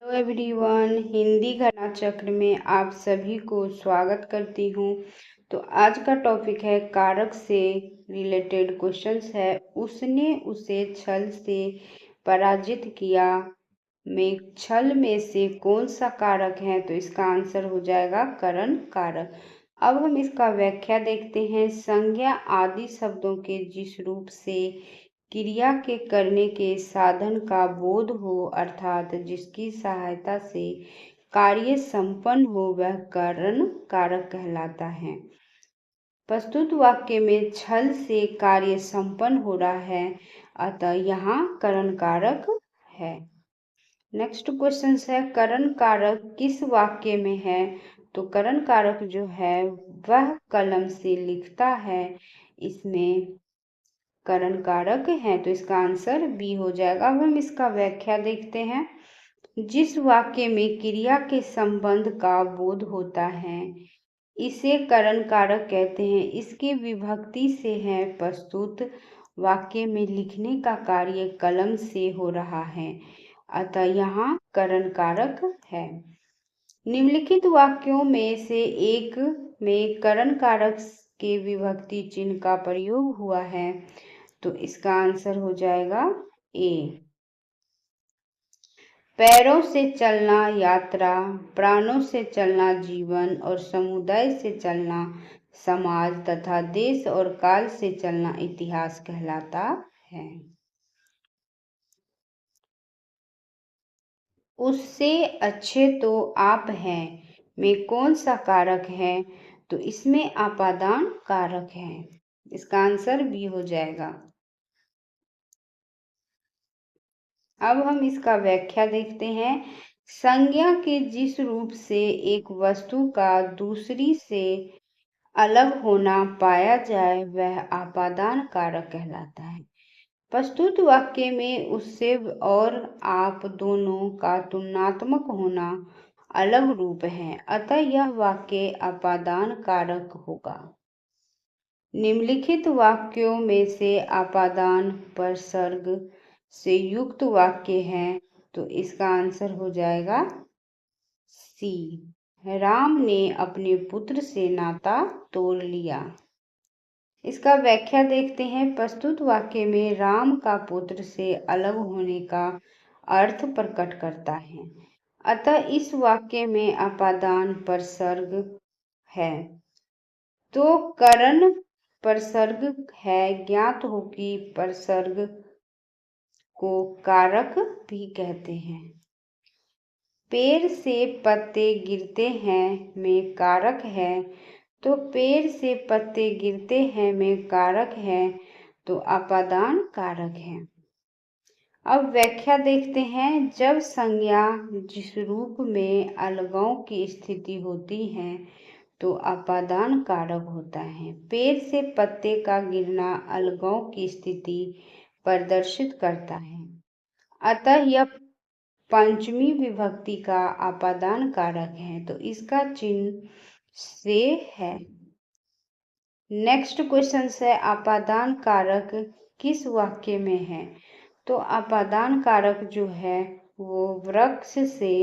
Hello everyone, Hindi घटना चक्र में आप सभी को स्वागत करती हूँ। तो आज का टॉपिक है कारक से रिलेटेड क्वेश्चंस है। उसने उसे छल से पराजित किया में छल में से कौन सा कारक है? तो इसका आंसर हो जाएगा करण कारक। अब हम इसका व्याख्या देखते हैं। संज्ञा आदि शब्दों के जिस रूप से क्रिया के करने के साधन का बोध हो, अर्थात जिसकी सहायता से कार्य संपन्न हो, वह करण कारक कहलाता है। प्रस्तुत वाक्य में छल से कार्य संपन्न हो रहा है, अतः यहाँ करण कारक है। नेक्स्ट क्वेश्चन है, करण कारक किस वाक्य में है? तो करण कारक जो है वह कलम से लिखता है, इसमें करण कारक है। तो इसका आंसर बी हो जाएगा। अब हम इसका व्याख्या देखते हैं। जिस वाक्य में क्रिया के संबंध का बोध होता है, इसे करण कारक कहते हैं। इसके विभक्ति से है प्रस्तुत वाक्य में लिखने का कार्य कलम से हो रहा है, अतः यहाँ करण कारक है। निम्नलिखित वाक्यों में से एक में करण कारक के विभक्ति चिन्ह का प्रयोग हुआ है, तो इसका आंसर हो जाएगा ए। पैरों से चलना यात्रा, प्राणों से चलना जीवन और समुदाय से चलना समाज तथा देश और काल से चलना इतिहास कहलाता है। उससे अच्छे तो आप हैं में कौन सा कारक है? तो इसमें आपादान कारक है। इसका आंसर बी हो जाएगा। अब हम इसका व्याख्या देखते हैं। संज्ञा के जिस रूप से एक वस्तु का दूसरी से अलग होना पाया जाए, वह आपादान कारक कहलाता है। प्रस्तुत वाक्य में उससे और आप दोनों का तुलनात्मक होना अलग रूप है, अतः यह वाक्य आपादान कारक होगा। निम्नलिखित वाक्यों में से आपादान प्रसर्ग से युक्त वाक्य है, तो इसका आंसर हो जाएगा सी। राम ने अपने पुत्र से नाता तोड़ लिया। इसका व्याख्या देखते हैं। प्रस्तुत वाक्य में राम का पुत्र से अलग होने का अर्थ प्रकट करता है, अतः इस वाक्य में आपादान प्रसर्ग है। तो करण प्रसर्ग है। ज्ञात हो कि प्रसर्ग को कारक भी कहते हैं। पेड़ से पत्ते गिरते हैं में कारक है, तो पेड़ से पत्ते गिरते हैं में कारक है, तो आपादान कारक है। अब व्याख्या देखते हैं। जब संज्ञा जिस रूप में अलगाव की स्थिति होती है, तो आपादान कारक होता है। पेड़ से पत्ते का गिरना अलगाव की स्थिति प्रदर्शित करता है, अतः यह पंचमी विभक्ति का आपादान कारक है, तो इसका चिन्ह से है। नेक्स्ट क्वेश्चन है, आपादान कारक किस वाक्य में है? तो आपादान कारक जो है वो वृक्ष से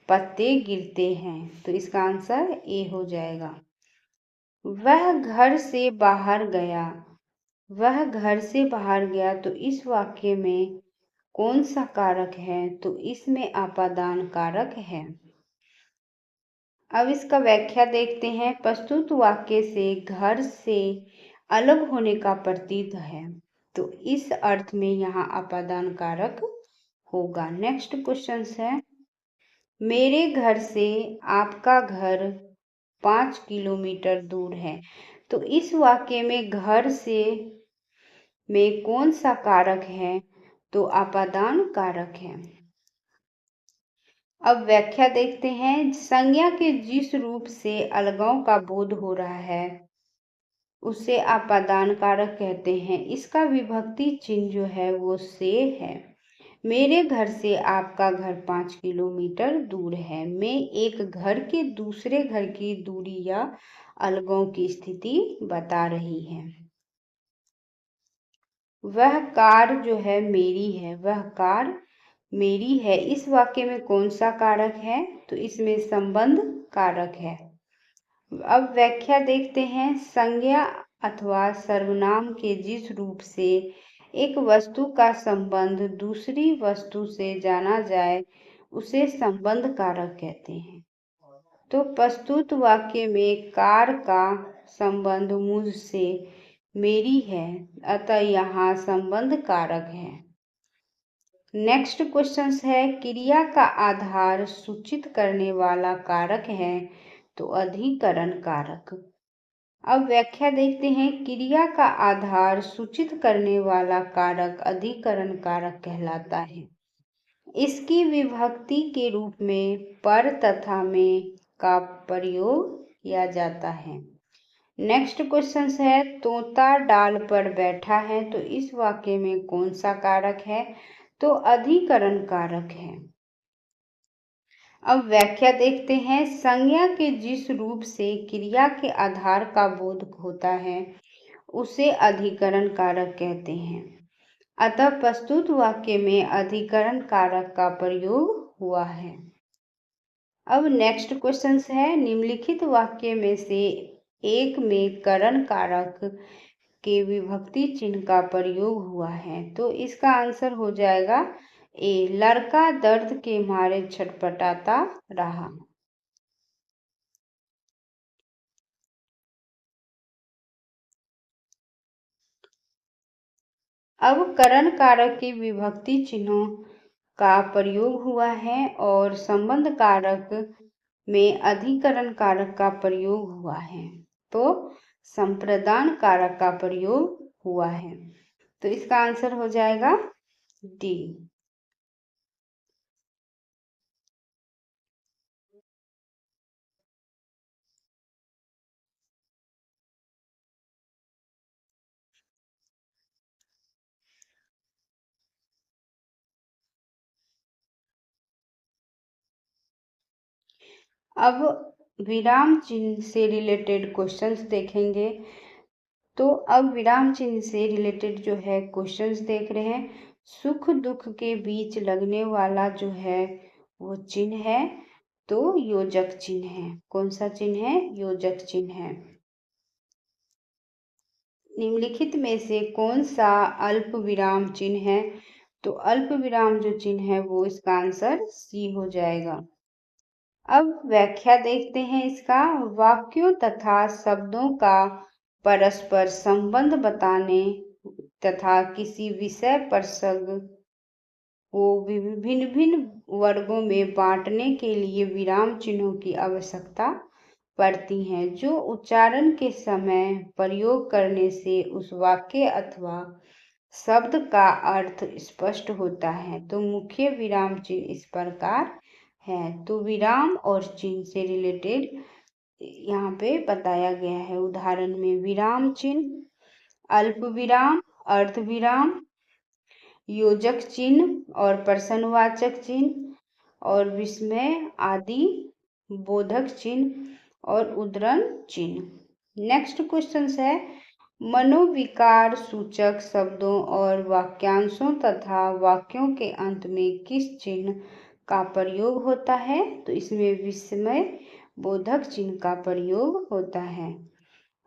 पत्ते गिरते हैं, तो इसका आंसर ए हो जाएगा। वह घर से बाहर गया। वह घर से बाहर गया, तो इस वाक्य में कौन सा कारक है? तो इसमें आपादान कारक है। अब इसका व्याख्या देखते हैं। प्रस्तुत वाक्य से घर से अलग होने का प्रतीत है, तो इस अर्थ में यहाँ आपादान कारक होगा। नेक्स्ट क्वेश्चन है, मेरे घर से आपका घर 5 किलोमीटर दूर है, तो इस वाक्य में घर से में कौन सा कारक है? तो आपादान कारक है। अब व्याख्या देखते हैं। संज्ञा के जिस रूप से अलगाव का बोध हो रहा है, उसे आपादान कारक कहते हैं। इसका विभक्ति चिन्ह जो है वो से है। मेरे घर से आपका घर 5 किलोमीटर दूर है में एक घर के दूसरे घर की दूरी या अलगाव की स्थिति बता रही है। वह कार जो है मेरी है। वह कार मेरी है, इस वाक्य में कौन सा कारक है? तो इसमें संबंध कारक है। अब व्याख्या देखते हैं। संज्ञा अथवा सर्वनाम के जिस रूप से एक वस्तु का संबंध दूसरी वस्तु से जाना जाए उसे संबंध कारक कहते हैं। तो प्रस्तुत वाक्य में कार का संबंध मुझसे मेरी है, अतः यहाँ संबंध कारक है। नेक्स्ट क्वेश्चन है, क्रिया का आधार सूचित करने वाला कारक है, तो अधिकरण कारक। अब व्याख्या देखते हैं। क्रिया का आधार सूचित करने वाला कारक अधिकरण कारक कहलाता है। इसकी विभक्ति के रूप में पर तथा में का प्रयोग किया जाता है। नेक्स्ट क्वेश्चन है, तोता डाल पर बैठा है, तो इस वाक्य में कौन सा कारक है? तो अधिकरण कारक है। अब व्याख्या देखते हैं। संज्ञा के जिस रूप से क्रिया के आधार का बोध होता है उसे अधिकरण कारक कहते हैं, अतः प्रस्तुत वाक्य में अधिकरण कारक का प्रयोग हुआ है। अब नेक्स्ट क्वेश्चन है, निम्नलिखित वाक्य में से एक में करण कारक के विभक्ति चिन्ह का प्रयोग हुआ है, तो इसका आंसर हो जाएगा ए, लड़का दर्द के मारे छटपटाता रहा। अब करण कारक के विभक्ति चिन्हों का प्रयोग हुआ है और संबंध कारक में अधिकरण कारक का प्रयोग हुआ है, तो संप्रदान कारक का प्रयोग हुआ है, तो इसका आंसर हो जाएगा डी। अब विराम चिन्ह से रिलेटेड क्वेश्चंस देखेंगे। तो अब विराम चिन्ह से रिलेटेड जो है क्वेश्चंस देख रहे हैं। सुख दुख के बीच लगने वाला जो है वो चिन्ह है, तो योजक चिन्ह है। कौन सा चिन्ह है? योजक चिन्ह है। निम्नलिखित में से कौन सा अल्प विराम चिन्ह है? तो अल्प विराम जो चिन्ह है वो इसका आंसर सी हो जाएगा। अब व्याख्या देखते हैं इसका। वाक्यों तथा शब्दों का परस्पर संबंध बताने तथा किसी विषय प्रसंग को भिन्न भिन्न वर्गों में बांटने के लिए विराम चिन्हों की आवश्यकता पड़ती है, जो उच्चारण के समय प्रयोग करने से उस वाक्य अथवा शब्द का अर्थ स्पष्ट होता है। तो मुख्य विराम चिन्ह इस प्रकार है। तो विराम और चिन्ह से रिलेटेड यहाँ पे बताया गया है। उदाहरण में विराम चिन्ह, अल्प विराम, अर्ध विराम, योजक चिन्ह और प्रश्नवाचक चिन्ह और विस्मय आदि बोधक चिन्ह और उद्धरण चिन्ह। नेक्स्ट क्वेश्चन है, मनोविकार सूचक शब्दों और वाक्यांशों तथा वाक्यों के अंत में किस चिन्ह का प्रयोग होता है? तो इसमें विस्मय बोधक चिन्ह का प्रयोग होता है।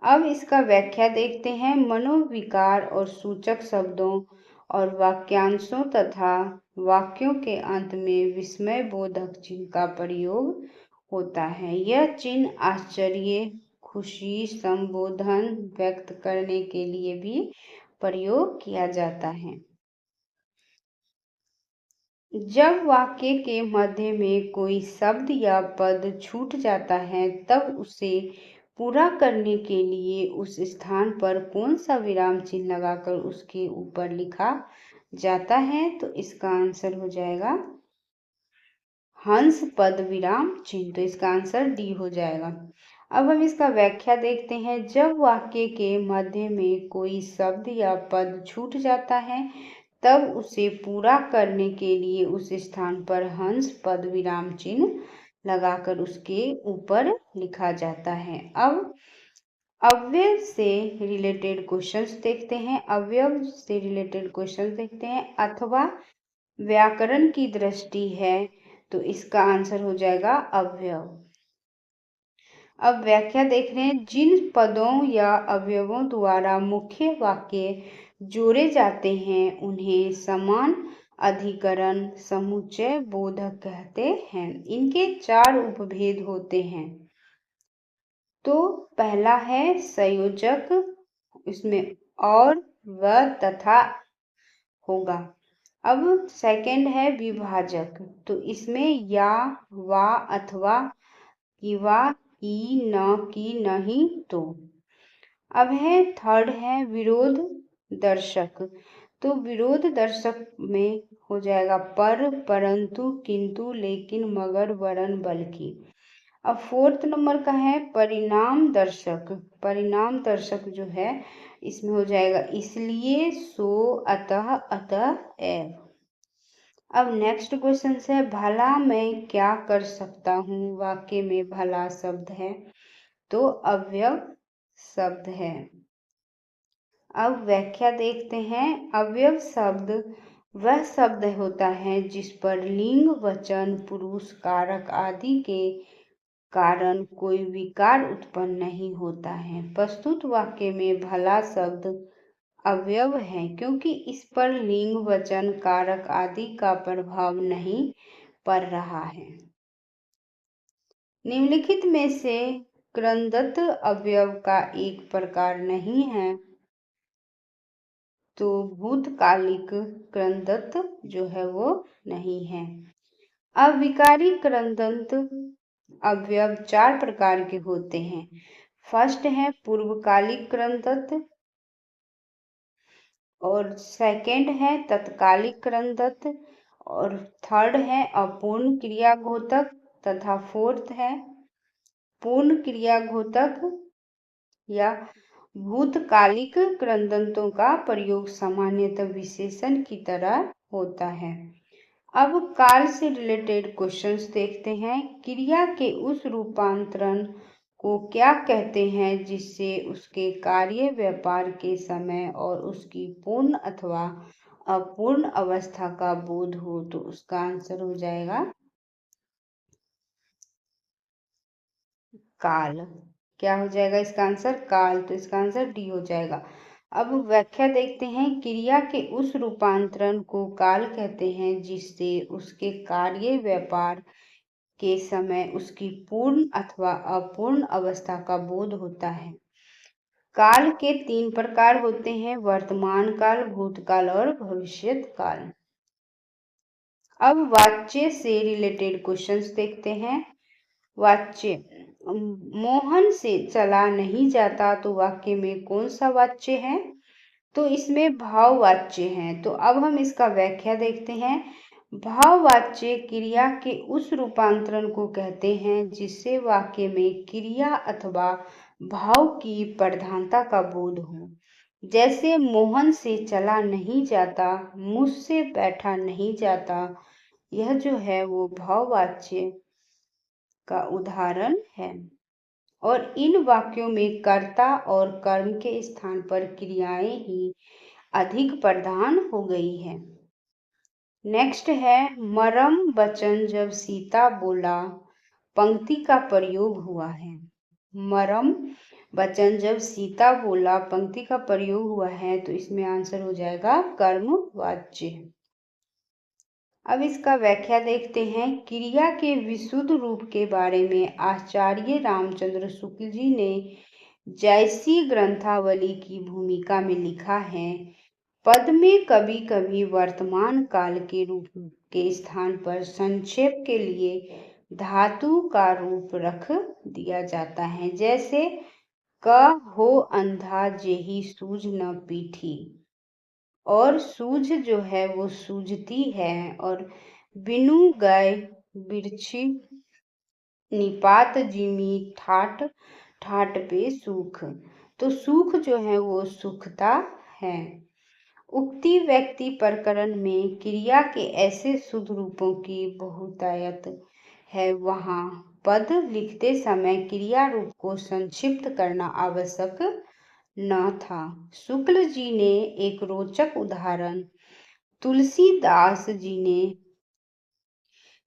अब इसका व्याख्या देखते हैं। मनोविकार और सूचक शब्दों और वाक्यांशों तथा वाक्यों के अंत में विस्मय बोधक चिन्ह का प्रयोग होता है। यह चिन्ह आश्चर्य, खुशी, संबोधन व्यक्त करने के लिए भी प्रयोग किया जाता है। जब वाक्य के मध्य में कोई शब्द या पद छूट जाता है तब उसे पूरा करने के लिए उस स्थान पर कौन सा विराम चिन्ह लगाकर उसके ऊपर लिखा जाता है? तो इसका आंसर हो जाएगा हंस पद विराम चिन्ह। तो इसका आंसर डी हो जाएगा। अब हम इसका व्याख्या देखते हैं। जब वाक्य के मध्य में कोई शब्द या पद छूट जाता है तब उसे पूरा करने के लिए उस स्थान पर हंस पद विराम चिन्ह लगाकर उसके ऊपर लिखा जाता है। अब अव्यय से रिलेटेड क्वेश्चंस देखते हैं। अवयव से रिलेटेड क्वेश्चंस देखते हैं। अथवा व्याकरण की दृष्टि है तो इसका आंसर हो जाएगा अवयव। अब व्याख्या देख रहे हैं, जिन पदों या अवयवों द्वारा मुख्य वाक्य जोड़े जाते हैं उन्हें समान अधिकरण समुच्चय बोधक कहते हैं। इनके 4 उपभेद होते हैं। तो पहला है संयोजक, इसमें और व तथा होगा। अब सेकंड है विभाजक, तो इसमें या वा अथवा कि वा की न की नहीं तो। अब है थर्ड है विरोध दर्शक, तो विरोध दर्शक में हो जाएगा पर, परंतु, किंतु, लेकिन, मगर, वरन, बल्कि। अब फोर्थ नंबर का है परिणाम दर्शक। परिणाम दर्शक जो है इसमें हो जाएगा इसलिए, सो, अतः, अतएव। अब नेक्स्ट क्वेश्चन है भला मैं क्या कर सकता हूँ। वाक्य में भला शब्द है तो अवयव शब्द है। अब व्याख्या देखते हैं। अवयव शब्द वह शब्द होता है जिस पर लिंग वचन पुरुष कारक आदि के कारण कोई विकार उत्पन्न नहीं होता है। प्रस्तुत वाक्य में भला शब्द अवयव है क्योंकि इस पर लिंग वचन कारक आदि का प्रभाव नहीं पड़ रहा है। निम्नलिखित में से क्रंदत अवयव का एक प्रकार नहीं है, तो भूतकालिक क्रंदत जो है वो नहीं है। अब विकारी क्रंदत अवयव 4 प्रकार के होते हैं। फर्स्ट है पूर्वकालिक क्रंदत, और सेकंड है तत्कालिक क्रंदत, और थर्ड है अपूर्ण क्रियाघोतक, तथा फोर्थ है पूर्ण क्रियाघोतक या भूतकालिक क्रंदंतों का प्रयोग सामान्यतः विशेषण की तरह होता है। अब काल से रिलेटेड क्वेश्चंस देखते हैं। क्रिया के उस रूपांतरण को क्या कहते हैं जिससे उसके कार्य व्यापार के समय और उसकी पूर्ण अथवा अपूर्ण अवस्था का बोध हो, तो उसका आंसर हो जाएगा काल। क्या हो जाएगा इसका आंसर? काल। तो इसका आंसर डी हो जाएगा। अब व्याख्या देखते हैं। क्रिया के उस रूपांतरण को काल कहते हैं जिससे उसके कार्य व्यापार के समय उसकी पूर्ण अथवा अपूर्ण अवस्था का बोध होता है। काल के 3 प्रकार होते हैं, वर्तमान काल, भूतकाल और भविष्यत काल। अब वाच्य से रिलेटेड क्वेश्चंस देखते हैं। वाच्य, मोहन से चला नहीं जाता, तो वाक्य में कौन सा वाच्य है? तो इसमें भाववाच्य है। तो अब हम इसका व्याख्या देखते हैं। भाववाच्य क्रिया के उस रूपांतरण को कहते हैं जिससे वाक्य में क्रिया अथवा भाव की प्रधानता का बोध हो। जैसे मोहन से चला नहीं जाता, मुझसे बैठा नहीं जाता, यह जो है वो भाववाच्य का उदाहरण है। और इन वाक्यों में कर्ता और कर्म के स्थान पर क्रियाएं ही अधिक प्रधान हो गई है। नेक्स्ट है मरम वचन जब सीता बोला पंक्ति का प्रयोग हुआ है। मरम वचन जब सीता बोला पंक्ति का प्रयोग हुआ है, तो इसमें आंसर हो जाएगा कर्मवाच्य। अब इसका व्याख्या देखते हैं। क्रिया के विशुद्ध रूप के बारे में आचार्य रामचंद्र शुक्ल जी ने जैसी ग्रंथावली की भूमिका में लिखा है, पद में कभी कभी वर्तमान काल के रूप के स्थान पर संक्षेप के लिए धातु का रूप रख दिया जाता है। जैसे क हो अंधा जेहि सूझ न पीठी, और सूझ जो है वो सूझती है, और बिनु गए बिरछी निपात जिमी ठाट ठाट पे सूख, तो सूख जो है वो सुखता है। उक्ति व्यक्ति प्रकरण में क्रिया के ऐसे शुद्ध रूपों की बहुतायत है, वहाँ पद लिखते समय क्रिया रूप को संक्षिप्त करना आवश्यक न था। शुक्ल जी ने एक रोचक उदाहरण तुलसीदास जी ने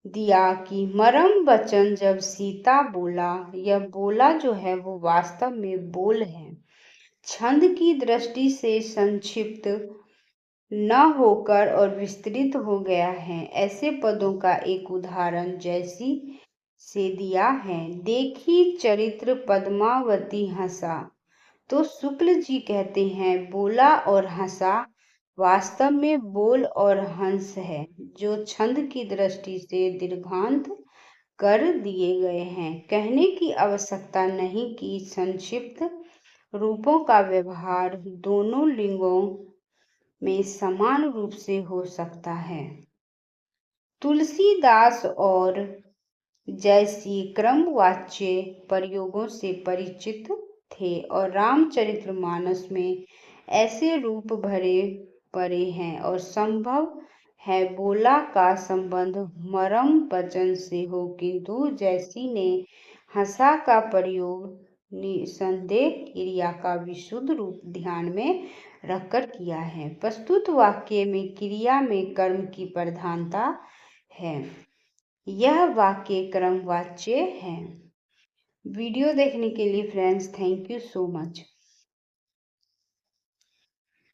दिया कि मरम बचन जब सीता बोला। यह बोला जो है वो वास्तव में बोल है, छंद की दृष्टि से संक्षिप्त न होकर और विस्तृत हो गया है। ऐसे पदों का एक उदाहरण जैसी से दिया है। देखी चरित्र पद्मावती हंसा, तो शुक्ल जी कहते हैं बोला और हंसा वास्तव में बोल और हंस है, जो छंद की दृष्टि से दीर्घांत कर दिए गए हैं। कहने की आवश्यकता नहीं कि संक्षिप्त रूपों का व्यवहार दोनों लिंगों में समान रूप से हो सकता है। तुलसीदास और जैसी क्रमवाच्य प्रयोगों से परिचित थे और रामचरितमानस में ऐसे रूप भरे पड़े हैं और संभव है बोला का संबंध मरम वचन से हो, किंतु जैसी ने हंसा का प्रयोग निसंदेह क्रिया का विशुद्ध रूप ध्यान में रखकर किया है। प्रस्तुत वाक्य में क्रिया में कर्म की प्रधानता है। यह वाक्य क्रमवाच्य है। वीडियो देखने के लिए friends thank you so much.